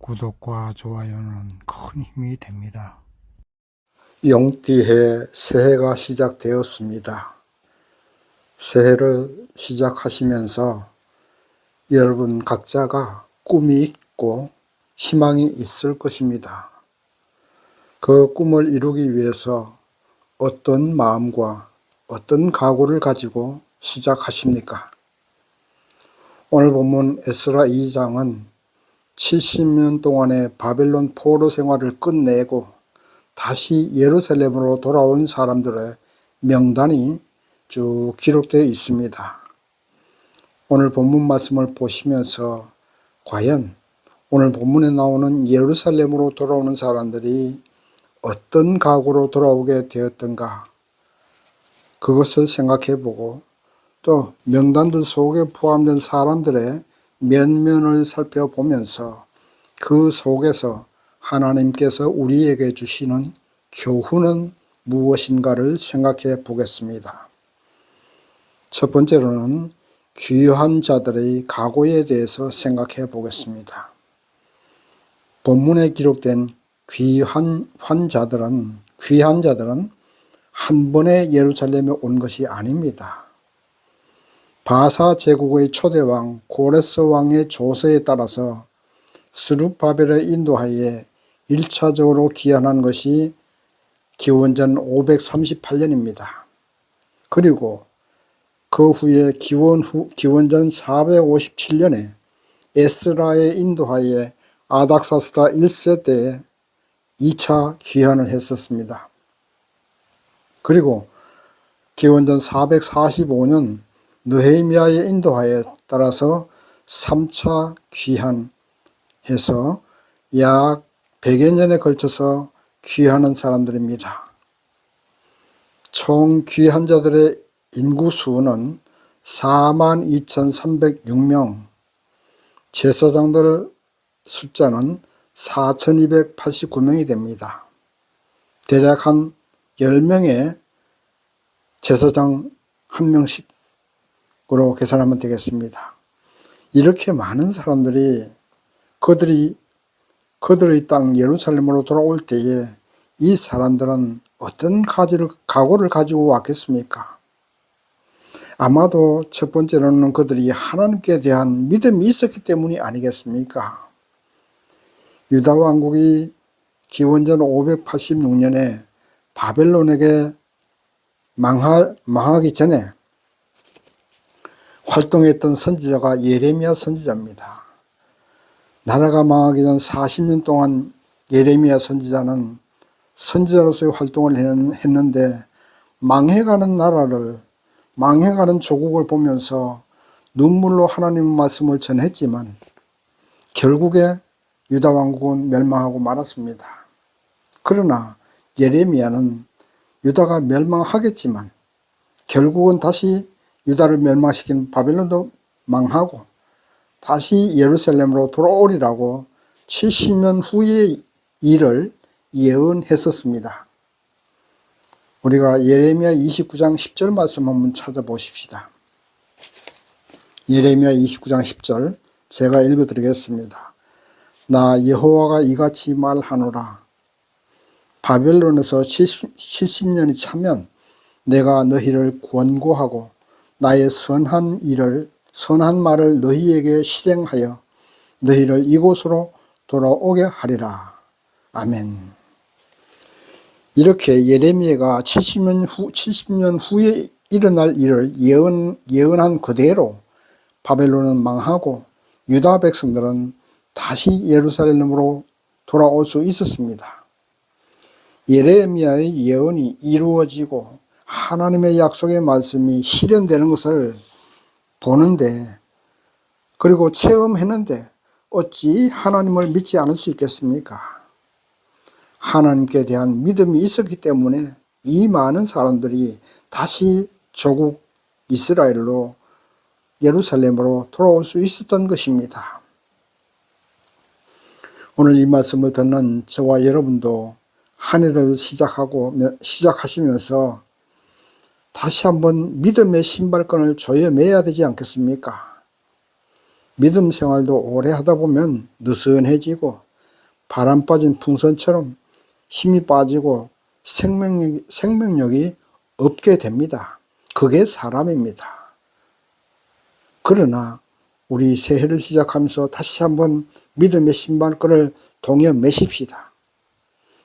구독과 좋아요는 큰 힘이 됩니다. 용띠해 새해가 시작되었습니다. 새해를 시작하시면서 여러분 각자가 꿈이 있고 희망이 있을 것입니다. 그 꿈을 이루기 위해서 어떤 마음과 어떤 각오를 가지고 시작하십니까? 오늘 본문 에스라 2장은 70년 동안의 바벨론 포로 생활을 끝내고 다시 예루살렘으로 돌아온 사람들의 명단이 쭉 기록되어 있습니다. 오늘 본문 말씀을 보시면서 과연 오늘 본문에 나오는 예루살렘으로 돌아오는 사람들이 어떤 각오로 돌아오게 되었던가, 그것을 생각해보고 또 명단들 속에 포함된 사람들의 면면을 살펴보면서 그 속에서 하나님께서 우리에게 주시는 교훈은 무엇인가를 생각해 보겠습니다. 첫 번째로는 귀한 자들의 각오에 대해서 생각해 보겠습니다. 본문에 기록된 귀한 자들은 한 번에 예루살렘에 온 것이 아닙니다. 바사 제국의 초대왕 고레스 왕의 조서에 따라서 스룹바벨의 인도하에 1차적으로 귀환한 것이 기원전 538년입니다. 그리고 그 후에 기원전 457년에 에스라의 인도하에 아닥사스다 1세 때에 2차 귀환을 했었습니다. 그리고 기원전 445년 느헤미야의 인도하에 따라서 3차 귀환해서 약 100여 년에 걸쳐서 귀환한 사람들입니다. 총 귀환자들의 인구수는 42,306명, 제사장들 숫자는 4,289명이 됩니다. 대략 한 10명의 제사장 1명씩으로 계산하면 되겠습니다. 이렇게 많은 사람들이 그들의 땅 예루살렘으로 돌아올 때에 이 사람들은 어떤 각오를 가지고 왔겠습니까? 아마도 첫 번째로는 그들이 하나님께 대한 믿음이 있었기 때문이 아니겠습니까? 유다 왕국이 기원전 586년에 바벨론에게 망하기 전에 활동했던 선지자가 예레미야 선지자입니다. 나라가 망하기 전 40년 동안 예레미야 선지자는 선지자로서의 활동을 했는데, 망해가는 나라를, 망해가는 조국을 보면서 눈물로 하나님의 말씀을 전했지만 결국에 유다 왕국은 멸망하고 말았습니다. 그러나 예레미야는 유다가 멸망하겠지만 결국은 다시 유다를 멸망시킨 바벨론도 망하고 다시 예루살렘으로 돌아오리라고 70년 후의 일을 예언했었습니다. 우리가 예레미야 29장 10절 말씀 한번 찾아보십시다. 예레미야 29장 10절 제가 읽어드리겠습니다. 나 여호와가 이같이 말하노라. 바벨론에서 70년이 차면 내가 너희를 권고하고 나의 선한 말을 너희에게 실행하여 너희를 이곳으로 돌아오게 하리라. 아멘. 이렇게 예레미야가 70년 후에 일어날 일을 예언한 그대로 바벨론은 망하고 유다 백성들은 다시 예루살렘으로 돌아올 수 있었습니다. 예레미야의 예언이 이루어지고 하나님의 약속의 말씀이 실현되는 것을 보는데, 그리고 체험했는데 어찌 하나님을 믿지 않을 수 있겠습니까? 하나님께 대한 믿음이 있었기 때문에 이 많은 사람들이 다시 조국 이스라엘로 예루살렘으로 돌아올 수 있었던 것입니다. 오늘 이 말씀을 듣는 저와 여러분도 한 해를 시작하시면서 다시 한번 믿음의 신발끈을 조여매야 되지 않겠습니까? 믿음 생활도 오래 하다 보면 느슨해지고 바람 빠진 풍선처럼 힘이 빠지고 생명력이 없게 됩니다. 그게 사람입니다. 그러나 우리 새해를 시작하면서 다시 한번 믿음의 신발끈을 동여 매십시다.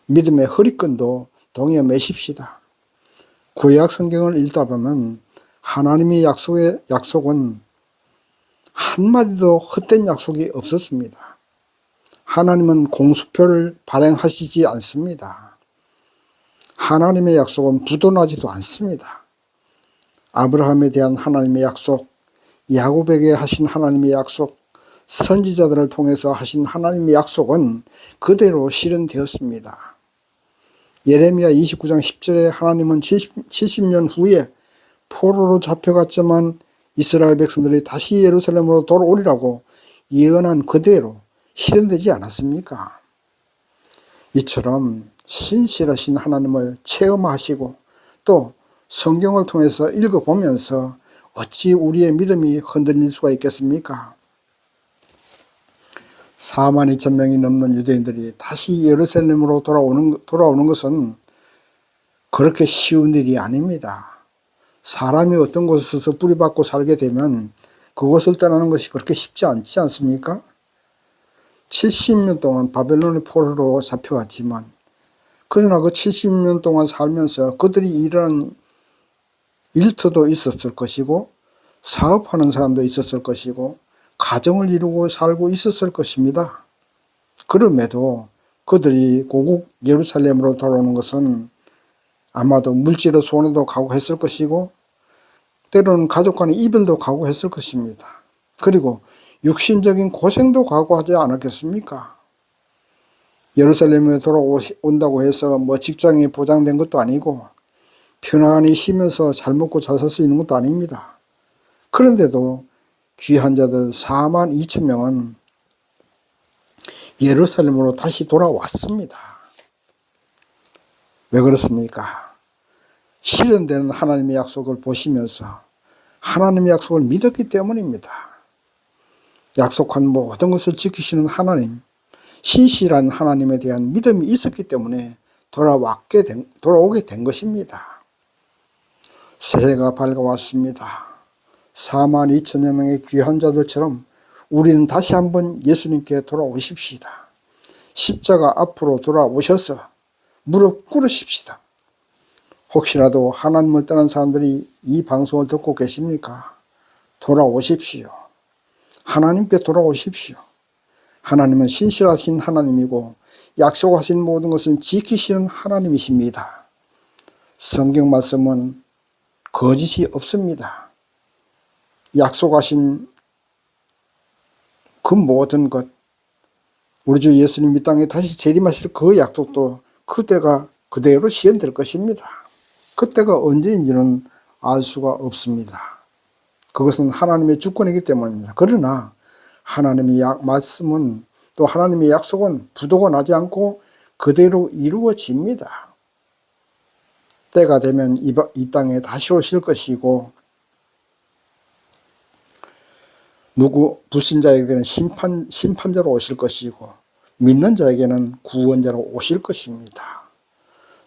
믿음의 허리끈도 동여 매십시다. 구약 성경을 읽다 보면 하나님의 약속은 한마디도 헛된 약속이 없었습니다. 하나님은 공수표를 발행하시지 않습니다. 하나님의 약속은 부도나지도 않습니다. 아브라함에 대한 하나님의 약속, 야곱에게 하신 하나님의 약속, 선지자들을 통해서 하신 하나님의 약속은 그대로 실현되었습니다. 예레미야 29장 10절에 하나님은 70년 후에 포로로 잡혀갔지만 이스라엘 백성들이 다시 예루살렘으로 돌아오리라고 예언한 그대로 실현되지 않았습니까? 이처럼 신실하신 하나님을 체험하시고 또 성경을 통해서 읽어보면서 어찌 우리의 믿음이 흔들릴 수가 있겠습니까? 42,000명이 넘는 유대인들이 다시 예루살렘으로 돌아오는 것은 그렇게 쉬운 일이 아닙니다. 사람이 어떤 곳에서 뿌리박고 살게 되면 그곳을 떠나는 것이 그렇게 쉽지 않지 않습니까? 70년 동안 바벨론의 포로로 잡혀갔지만 그러나 그 70년 동안 살면서 그들이 일하는 일터도 있었을 것이고 사업하는 사람도 있었을 것이고 가정을 이루고 살고 있었을 것입니다. 그럼에도 그들이 고국 예루살렘으로 돌아오는 것은 아마도 물질의 손해도 각오했을 것이고 때로는 가족 간의 이별도 각오했을 것입니다. 그리고 육신적인 고생도 각오하지 않았겠습니까? 예루살렘에 돌아온다고 해서 직장이 보장된 것도 아니고 편안히 쉬면서 잘 먹고 잘 살 수 있는 것도 아닙니다. 그런데도 귀한 자들 42,000명은 예루살렘으로 다시 돌아왔습니다. 왜 그렇습니까? 실현되는 하나님의 약속을 보시면서 하나님의 약속을 믿었기 때문입니다. 약속한 모든 것을 지키시는 하나님, 신실한 하나님에 대한 믿음이 있었기 때문에 돌아오게 된 것입니다. 새해가 밝아왔습니다. 42,000여 명의 귀한 자들처럼 우리는 다시 한번 예수님께 돌아오십시다. 십자가 앞으로 돌아오셔서 무릎 꿇으십시다. 혹시라도 하나님을 떠난 사람들이 이 방송을 듣고 계십니까? 돌아오십시오. 하나님께 돌아오십시오. 하나님은 신실하신 하나님이고 약속하신 모든 것은 지키시는 하나님이십니다. 성경 말씀은 거짓이 없습니다. 약속하신 그 모든 것, 우리 주 예수님 이 땅에 다시 재림하실 그 약속도 그때가 그대로 실현될 것입니다. 그때가 언제인지는 알 수가 없습니다. 그것은 하나님의 주권이기 때문입니다. 그러나 하나님의 말씀은 또 하나님의 약속은 부도가 나지 않고 그대로 이루어집니다. 때가 되면 이 땅에 다시 오실 것이고 불신자에게는 심판자로 오실 것이고 믿는 자에게는 구원자로 오실 것입니다.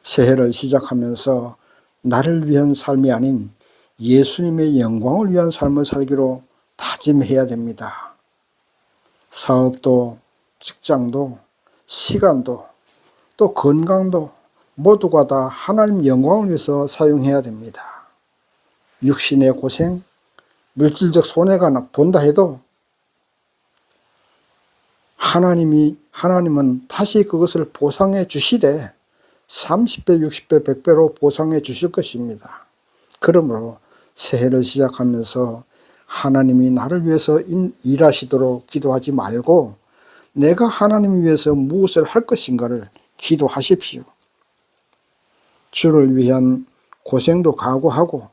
새해를 시작하면서 나를 위한 삶이 아닌 예수님의 영광을 위한 삶을 살기로 다짐해야 됩니다. 사업도 직장도 시간도 또 건강도 모두가 다 하나님 영광을 위해서 사용해야 됩니다. 육신의 고생, 물질적 손해가 본다 해도 하나님은 다시 그것을 보상해 주시되 30배, 60배, 100배로 보상해 주실 것입니다. 그러므로 새해를 시작하면서 하나님이 나를 위해서 일하시도록 기도하지 말고 내가 하나님을 위해서 무엇을 할 것인가를 기도하십시오. 주를 위한 고생도 각오하고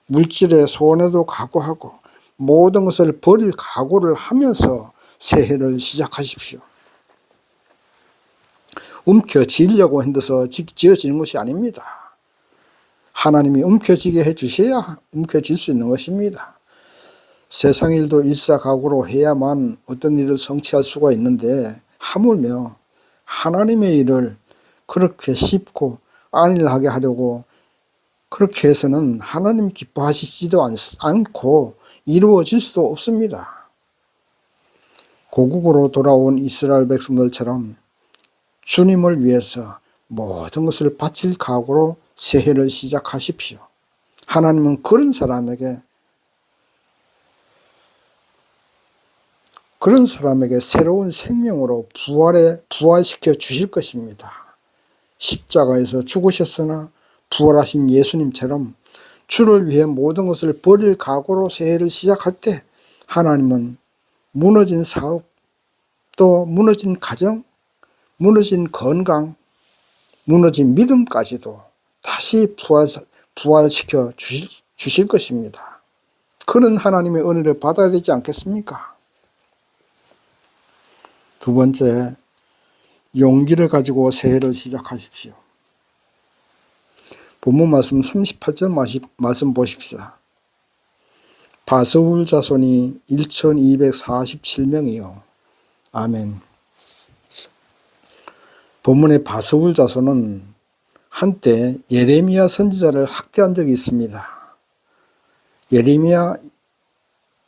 물질의 손해도 각오하고 모든 것을 버릴 각오를 하면서 새해를 시작하십시오. 움켜쥐려고 힘들어서 지어지는 것이 아닙니다. 하나님이 움켜쥐게 해주셔야 움켜쥘 수 있는 것입니다. 세상 일도 일사각오로 해야만 어떤 일을 성취할 수가 있는데 하물며 하나님의 일을 그렇게 쉽고 안일하게 하려고 그렇게 해서는 하나님 기뻐하시지도 않고 이루어질 수도 없습니다. 고국으로 돌아온 이스라엘 백성들처럼 주님을 위해서 모든 것을 바칠 각오로 새해를 시작하십시오. 하나님은 그런 사람에게 새로운 생명으로 부활시켜 주실 것입니다. 십자가에서 죽으셨으나 부활하신 예수님처럼 주를 위해 모든 것을 버릴 각오로 새해를 시작할 때 하나님은 무너진 사업, 또 무너진 가정, 무너진 건강, 무너진 믿음까지도 다시 부활시켜 주실 것입니다. 그런 하나님의 은혜를 받아야 되지 않겠습니까? 두 번째, 용기를 가지고 새해를 시작하십시오. 본문 말씀 38절 말씀 보십시오. 바스훌 자손이 1247명이요. 아멘. 본문의 바스훌 자손은 한때 예레미야 선지자를 학대한 적이 있습니다. 예레미야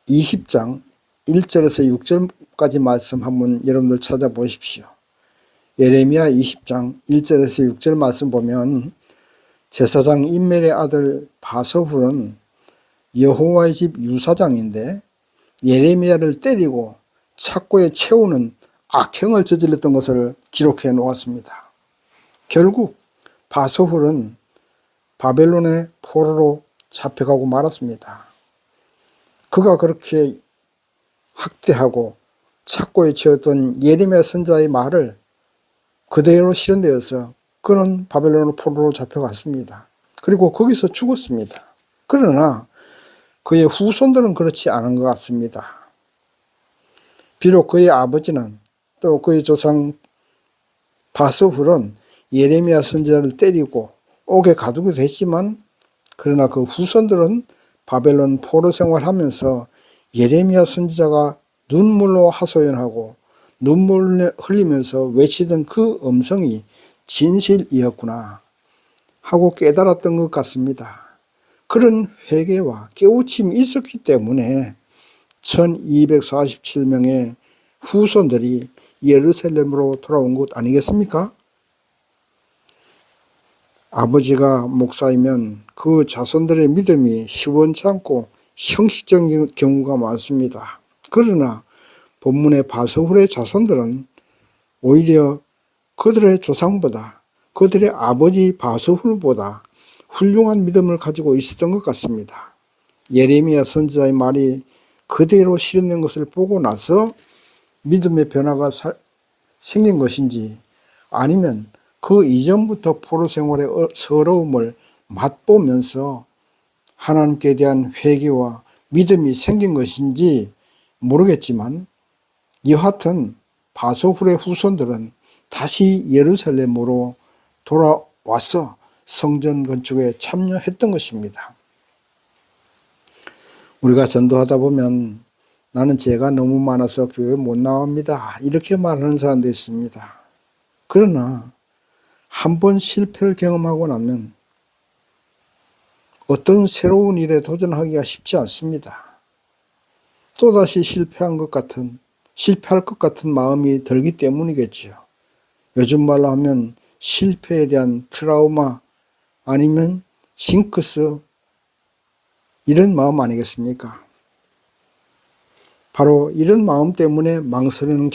20장 1절에서 6절까지 말씀 한번 여러분들 찾아보십시오. 예레미야 20장 1절에서 6절 말씀 보면 제사장 임멜의 아들 바스훌은 여호와의 집 유사장인데 예레미야를 때리고 착고에 채우는 악행을 저질렀던 것을 기록해 놓았습니다. 결국 바스훌은 바벨론의 포로로 잡혀가고 말았습니다. 그가 그렇게 학대하고 착고에 채웠던 예레미야 선지자의 말을 그대로 실현되어서 그는 바벨론 포로로 잡혀갔습니다. 그리고 거기서 죽었습니다. 그러나 그의 후손들은 그렇지 않은 것 같습니다. 비록 그의 아버지는 또 그의 조상 바스훌은 예레미야 선지자를 때리고 옥에 가두기도 했지만 그러나 그 후손들은 바벨론 포로 생활하면서 예레미야 선지자가 눈물로 하소연하고 눈물을 흘리면서 외치던 그 음성이 진실이었구나 하고 깨달았던 것 같습니다. 그런 회개와 깨우침이 있었기 때문에 1247명의 후손들이 예루살렘으로 돌아온 것 아니겠습니까? 아버지가 목사이면 그 자손들의 믿음이 시원치 않고 형식적인 경우가 많습니다. 그러나 본문의 바스훌의 자손들은 오히려 그들의 조상보다 그들의 아버지 바스훌보다 훌륭한 믿음을 가지고 있었던 것 같습니다. 예레미야 선지자의 말이 그대로 실현된 것을 보고 나서 믿음의 변화가 생긴 것인지 아니면 그 이전부터 포로 생활의 서러움을 맛보면서 하나님께 대한 회개와 믿음이 생긴 것인지 모르겠지만 여하튼 바스훌의 후손들은 다시 예루살렘으로 돌아와서 성전 건축에 참여했던 것입니다. 우리가 전도하다 보면 나는 죄가 너무 많아서 교회 못 나옵니다. 이렇게 말하는 사람도 있습니다. 그러나 한번 실패를 경험하고 나면 어떤 새로운 일에 도전하기가 쉽지 않습니다. 또다시 실패할 것 같은 마음이 들기 때문이겠지요. 요즘 말로 하면 실패에 대한 트라우마 아니면 징크스 이런 마음 아니겠습니까? 바로 이런 마음 때문에 망설이는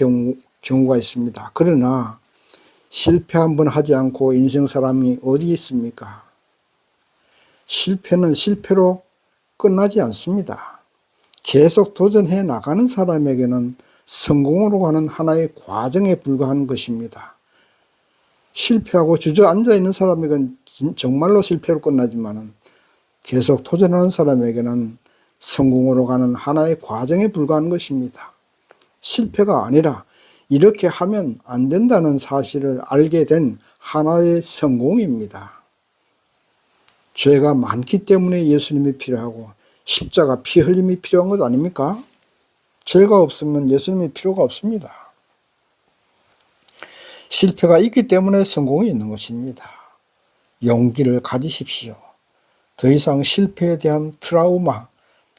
경우가 있습니다. 그러나 실패 한번 하지 않고 인생 사람이 어디 있습니까? 실패는 실패로 끝나지 않습니다. 계속 도전해 나가는 사람에게는 성공으로 가는 하나의 과정에 불과한 것입니다. 실패하고 주저앉아 있는 사람에게는 정말로 실패로 끝나지만 계속 도전하는 사람에게는 성공으로 가는 하나의 과정에 불과한 것입니다. 실패가 아니라 이렇게 하면 안 된다는 사실을 알게 된 하나의 성공입니다. 죄가 많기 때문에 예수님이 필요하고 십자가 피 흘림이 필요한 것 아닙니까? 죄가 없으면 예수님이 필요가 없습니다. 실패가 있기 때문에 성공이 있는 것입니다. 용기를 가지십시오. 더 이상 실패에 대한 트라우마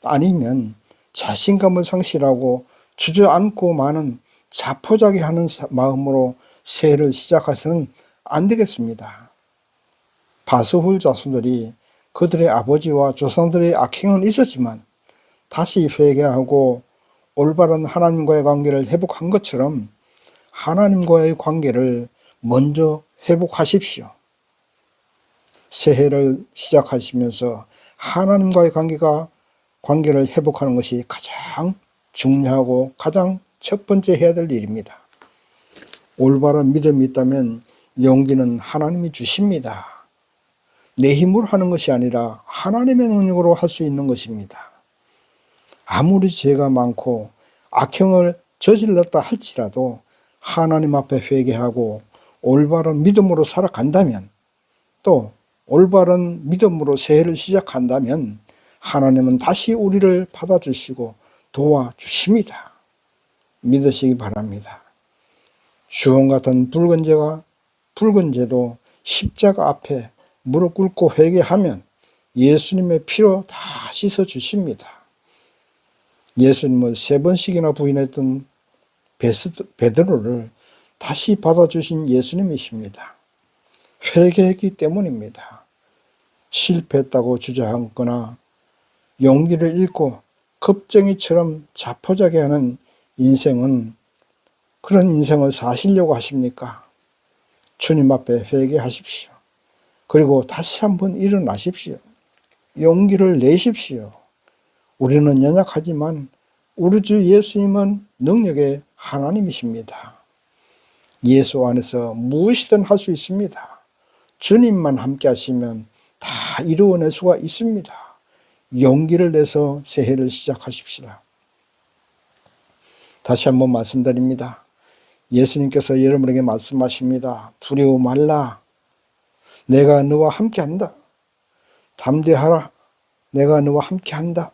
아니면 자신감을 상실하고 주저앉고 마는 자포자기하는 마음으로 새해를 시작해서는 안 되겠습니다. 바스훌 자손들이 그들의 아버지와 조상들의 악행은 있었지만 다시 회개하고 올바른 하나님과의 관계를 회복한 것처럼 하나님과의 관계를 먼저 회복하십시오. 새해를 시작하시면서 하나님과의 관계를 회복하는 것이 가장 중요하고 가장 첫 번째 해야 될 일입니다. 올바른 믿음이 있다면 용기는 하나님이 주십니다. 내 힘으로 하는 것이 아니라 하나님의 능력으로 할 수 있는 것입니다. 아무리 죄가 많고 악행을 저질렀다 할지라도 하나님 앞에 회개하고 올바른 믿음으로 살아간다면, 또 올바른 믿음으로 새해를 시작한다면 하나님은 다시 우리를 받아주시고 도와주십니다. 믿으시기 바랍니다. 주홍 같은 붉은 죄도 십자가 앞에 무릎 꿇고 회개하면 예수님의 피로 다 씻어 주십니다. 예수님을 3번씩이나 부인했던 베드로를 다시 받아주신 예수님이십니다. 회개했기 때문입니다. 실패했다고 주저앉거나 용기를 잃고 겁쟁이처럼 자포자기하는 인생은, 그런 인생을 사시려고 하십니까? 주님 앞에 회개하십시오. 그리고 다시 한번 일어나십시오. 용기를 내십시오. 우리는 연약하지만 우리 주 예수님은 능력의 하나님이십니다. 예수 안에서 무엇이든 할 수 있습니다. 주님만 함께 하시면 다 이루어낼 수가 있습니다. 용기를 내서 새해를 시작하십시다. 다시 한번 말씀드립니다. 예수님께서 여러분에게 말씀하십니다. 두려워 말라. 내가 너와 함께한다. 담대하라. 내가 너와 함께한다.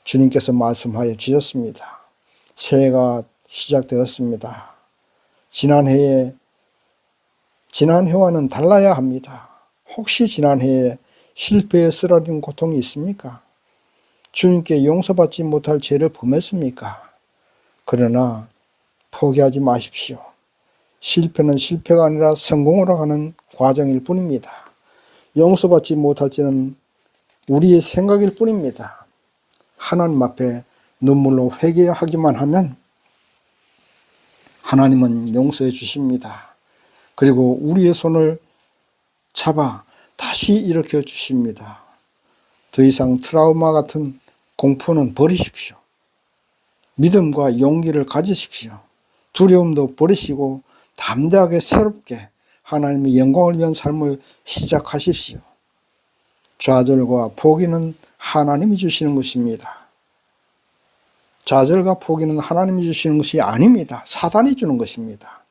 주님께서 말씀하여 주셨습니다. 새해가 시작되었습니다. 지난해와는 달라야 합니다. 혹시 지난해에 실패에 쓰라린 고통이 있습니까? 주님께 용서받지 못할 죄를 범했습니까? 그러나 포기하지 마십시오. 실패는 실패가 아니라 성공으로 가는 과정일 뿐입니다. 용서받지 못할지는 우리의 생각일 뿐입니다. 하나님 앞에 눈물로 회개하기만 하면 하나님은 용서해 주십니다. 그리고 우리의 손을 잡아 다시 일으켜 주십니다. 더 이상 트라우마 같은 공포는 버리십시오. 믿음과 용기를 가지십시오. 두려움도 버리시고 담대하게 새롭게 하나님의 영광을 위한 삶을 시작하십시오. 좌절과 포기는 하나님이 주시는 것입니다. 좌절과 포기는 하나님이 주시는 것이 아닙니다. 사단이 주는 것입니다.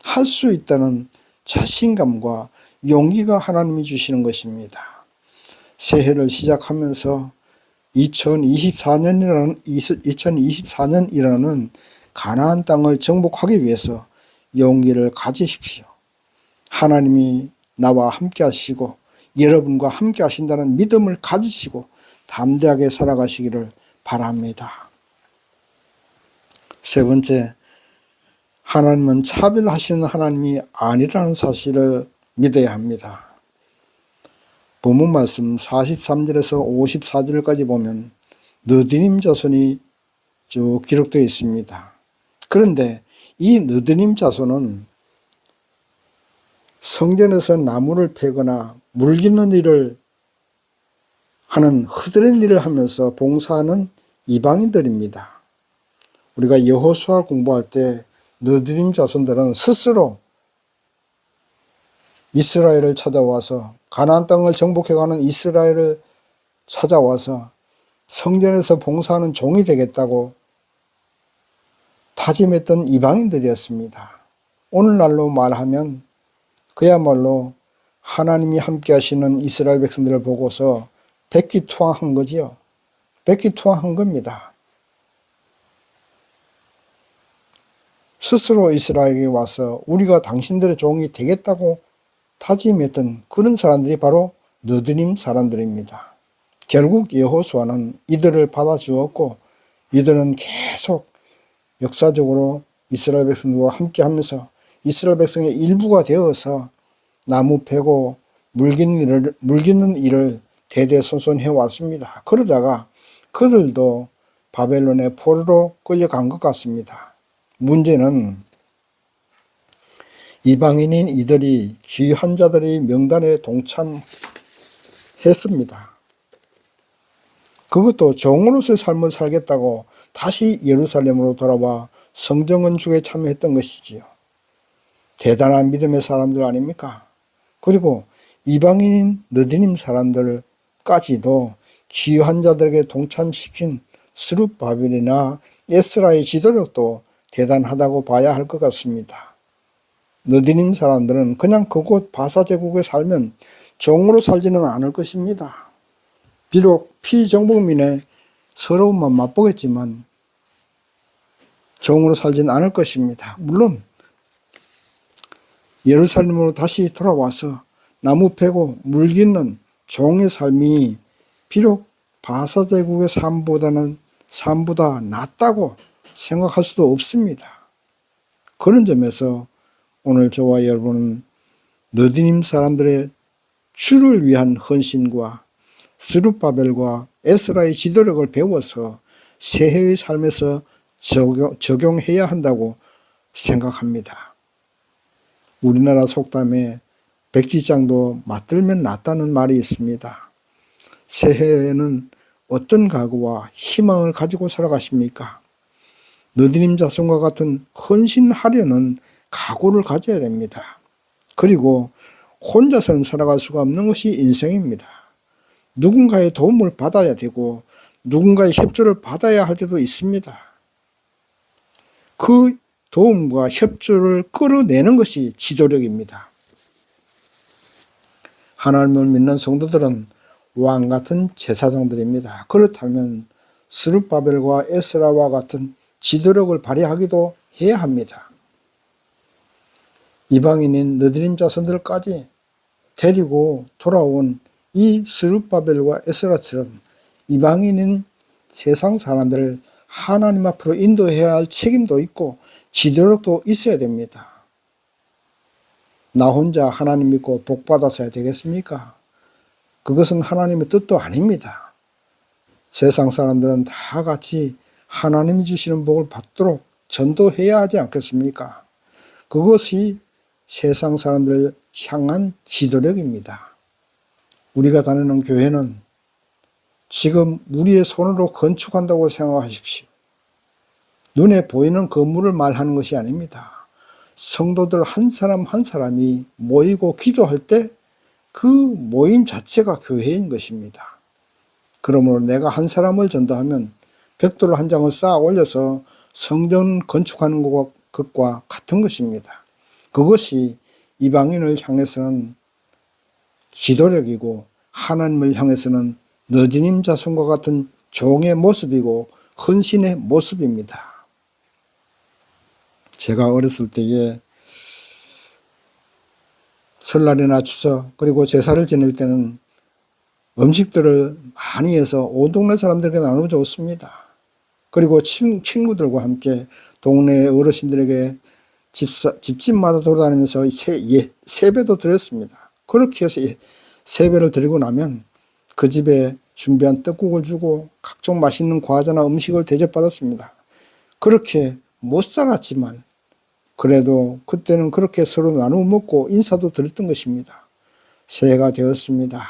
할 수 있다는 자신감과 용기가 하나님이 주시는 것입니다. 새해를 시작하면서 2024년이라는 가나안 땅을 정복하기 위해서 용기를 가지십시오. 하나님이 나와 함께 하시고 여러분과 함께 하신다는 믿음을 가지시고 담대하게 살아가시기를 바랍니다. 세 번째, 하나님은 차별하시는 하나님이 아니라는 사실을 믿어야 합니다. 본문 말씀 43절에서 54절까지 보면 느디님 자손이 쭉 기록되어 있습니다. 그런데 이 느디님 자손은 성전에서 나무를 패거나 물 깃는 일을 하는 흐드렛 일을 하면서 봉사하는 이방인들입니다. 우리가 여호수아 공부할 때 느디님 자손들은 스스로 이스라엘을 찾아와서 가나안 땅을 정복해가는 이스라엘을 찾아와서 성전에서 봉사하는 종이 되겠다고 다짐했던 이방인들이었습니다. 오늘날로 말하면 그야말로 하나님이 함께 하시는 이스라엘 백성들을 보고서 백기투항한 거지요. 백기투항한 겁니다. 스스로 이스라엘에게 와서 우리가 당신들의 종이 되겠다고 다짐했던 그런 사람들이 바로 느드림 사람들입니다. 결국 여호수아는 이들을 받아주었고 이들은 계속 역사적으로 이스라엘 백성들과 함께하면서 이스라엘 백성의 일부가 되어서 나무 패고 물기는 일을 대대손손 해왔습니다. 그러다가 그들도 바벨론의 포로로 끌려간 것 같습니다. 문제는 이방인인 이들이 귀한 자들의 명단에 동참했습니다. 그것도 종으로서의 삶을 살겠다고 다시 예루살렘으로 돌아와 성전 건축에 참여했던 것이지요. 대단한 믿음의 사람들 아닙니까? 그리고 이방인인 느디님 사람들까지도 귀한 자들에게 동참시킨 스룹바벨이나 에스라의 지도력도 대단하다고 봐야 할 것 같습니다. 느디님 사람들은 그냥 그곳 바사 제국에 살면 종으로 살지는 않을 것입니다. 비록 피정복민의 서러움만 맛보겠지만 종으로 살지는 않을 것입니다. 물론 예루살렘으로 다시 돌아와서 나무 패고 물 깃는 종의 삶이 비록 바사 제국의 삶보다 낫다고 생각할 수도 없습니다. 그런 점에서 오늘 저와 여러분은 느디님 사람들의 주를 위한 헌신과 스룹바벨과 에스라의 지도력을 배워서 새해의 삶에서 적용해야 한다고 생각합니다. 우리나라 속담에 백지장도 맞들면 낫다는 말이 있습니다. 새해에는 어떤 각오와 희망을 가지고 살아가십니까? 느디님 자손과 같은 헌신하려는 각오를 가져야 됩니다. 그리고 혼자서는 살아갈 수가 없는 것이 인생입니다. 누군가의 도움을 받아야 되고 누군가의 협조를 받아야 할 때도 있습니다. 그 도움과 협조를 끌어내는 것이 지도력입니다. 하나님을 믿는 성도들은 왕 같은 제사장들입니다. 그렇다면 스룹바벨과 에스라와 같은 지도력을 발휘하기도 해야 합니다. 이방인인 느드림 자손들까지 데리고 돌아온 이 스룹바벨과 에스라처럼 이방인인 세상 사람들을 하나님 앞으로 인도해야 할 책임도 있고 지도력도 있어야 됩니다. 나 혼자 하나님 믿고 복 받아서야 되겠습니까? 그것은 하나님의 뜻도 아닙니다. 세상 사람들은 다 같이 하나님이 주시는 복을 받도록 전도해야 하지 않겠습니까? 그것이 세상 사람들을 향한 지도력입니다. 우리가 다니는 교회는 지금 우리의 손으로 건축한다고 생각하십시오. 눈에 보이는 건물을 말하는 것이 아닙니다. 성도들 한 사람 한 사람이 모이고 기도할 때 그 모임 자체가 교회인 것입니다. 그러므로 내가 한 사람을 전도하면 벽돌 한 장을 쌓아 올려서 성전 건축하는 것과 같은 것입니다. 그것이 이방인을 향해서는 지도력이고 하나님을 향해서는 느디님 자손과 같은 종의 모습이고 헌신의 모습입니다. 제가 어렸을 때에 설날이나 추석 그리고 제사를 지낼 때는 음식들을 많이 해서 온 동네 사람들에게 나눠줬습니다. 그리고 친구들과 함께 동네 어르신들에게 집집마다 돌아다니면서 세배도 드렸습니다. 그렇게 해서 세배를 드리고 나면 그 집에 준비한 떡국을 주고 각종 맛있는 과자나 음식을 대접받았습니다. 그렇게 못 살았지만 그래도 그때는 그렇게 서로 나누어 먹고 인사도 드렸던 것입니다. 새해가 되었습니다.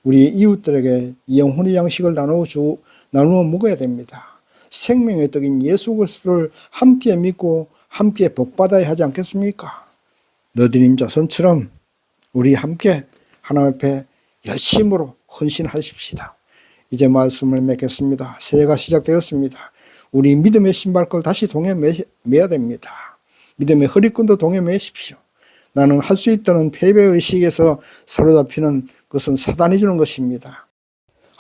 우리 이웃들에게 영혼의 양식을 나누어 먹어야 됩니다. 생명의 떡인 예수 그리스도를 함께 믿고 함께 복받아야 하지 않겠습니까? 느디님 자손처럼 우리 함께 하나님 앞에 열심으로 헌신하십시다. 이제 말씀을 맺겠습니다. 새해가 시작되었습니다. 우리 믿음의 신발끈 다시 동에 매야 됩니다. 믿음의 허리끈도 동에 매십시오. 나는 할 수 있다는 패배의식에서 사로잡히는 것은 사단이 주는 것입니다.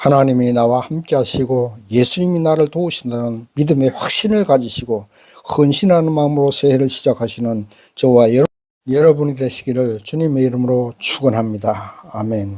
하나님이 나와 함께 하시고 예수님이 나를 도우신다는 믿음의 확신을 가지시고 헌신하는 마음으로 새해를 시작하시는 저와 여러분이 되시기를 주님의 이름으로 축원합니다. 아멘.